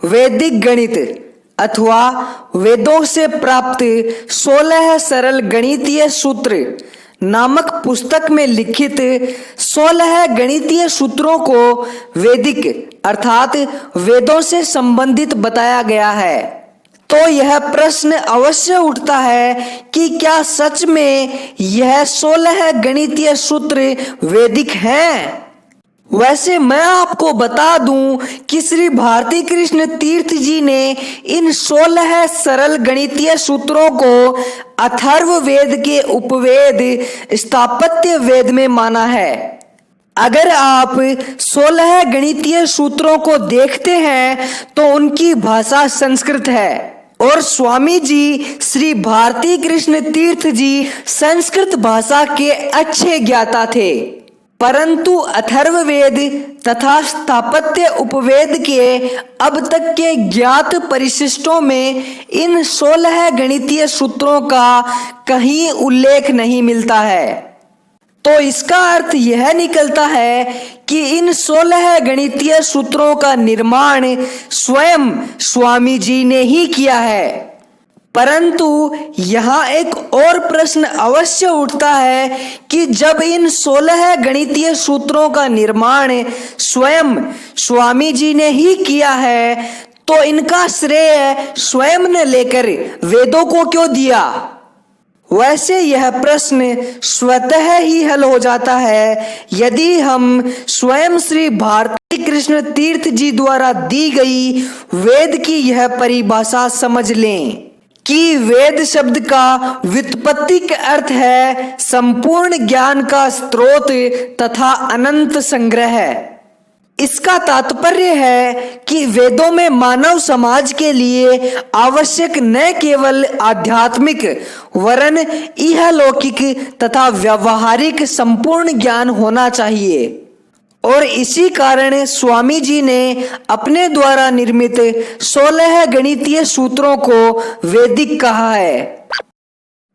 वैदिक गणित अथवा वेदों से प्राप्त 16 सरल गणितीय सूत्र नामक पुस्तक में लिखित 16 गणितीय सूत्रों को वैदिक अर्थात वेदों से संबंधित बताया गया है। तो यह प्रश्न अवश्य उठता है कि क्या सच में यह 16 गणितीय सूत्र वैदिक हैं? वैसे मैं आपको बता दूं कि श्री भारती कृष्ण तीर्थ जी ने इन 16 सरल गणितीय सूत्रों को अथर्व वेद के उपवेद स्थापत्य वेद में माना है। अगर आप 16 गणितीय सूत्रों को देखते हैं तो उनकी भाषा संस्कृत है और स्वामी जी श्री भारती कृष्ण तीर्थ जी संस्कृत भाषा के अच्छे ज्ञाता थे, परंतु अथर्ववेद तथा स्थापत्य उपवेद के अब तक के ज्ञात परिशिष्टों में इन 16 गणितीय सूत्रों का कहीं उल्लेख नहीं मिलता है। तो इसका अर्थ यह निकलता है कि इन 16 गणितीय सूत्रों का निर्माण स्वयं स्वामी जी ने ही किया है। परंतु यहाँ एक और प्रश्न अवश्य उठता है कि जब इन 16 गणितीय सूत्रों का निर्माण स्वयं स्वामी जी ने ही किया है तो इनका श्रेय स्वयं ने लेकर वेदों को क्यों दिया? वैसे यह प्रश्न स्वतः ही हल हो जाता है यदि हम स्वयं श्री भारती कृष्ण तीर्थ जी द्वारा दी गई वेद की यह परिभाषा समझ लें कि वेद शब्द का व्युत्पत्तिक अर्थ है संपूर्ण ज्ञान का स्रोत तथा अनंत संग्रह। इसका तात्पर्य है कि वेदों में मानव समाज के लिए आवश्यक न केवल आध्यात्मिक वरन इहलौकिक तथा व्यावहारिक संपूर्ण ज्ञान होना चाहिए और इसी कारण स्वामी जी ने अपने द्वारा निर्मित 16 गणितीय सूत्रों को वैदिक कहा है।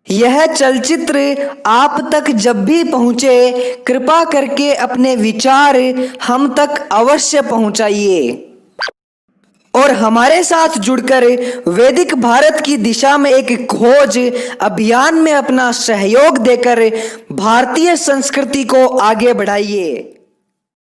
यह चलचित्र आप तक जब भी पहुंचे कृपा करके अपने विचार हम तक अवश्य पहुंचाइए और हमारे साथ जुड़कर वैदिक भारत की दिशा में एक खोज अभियान में अपना सहयोग देकर भारतीय संस्कृति को आगे बढ़ाइए।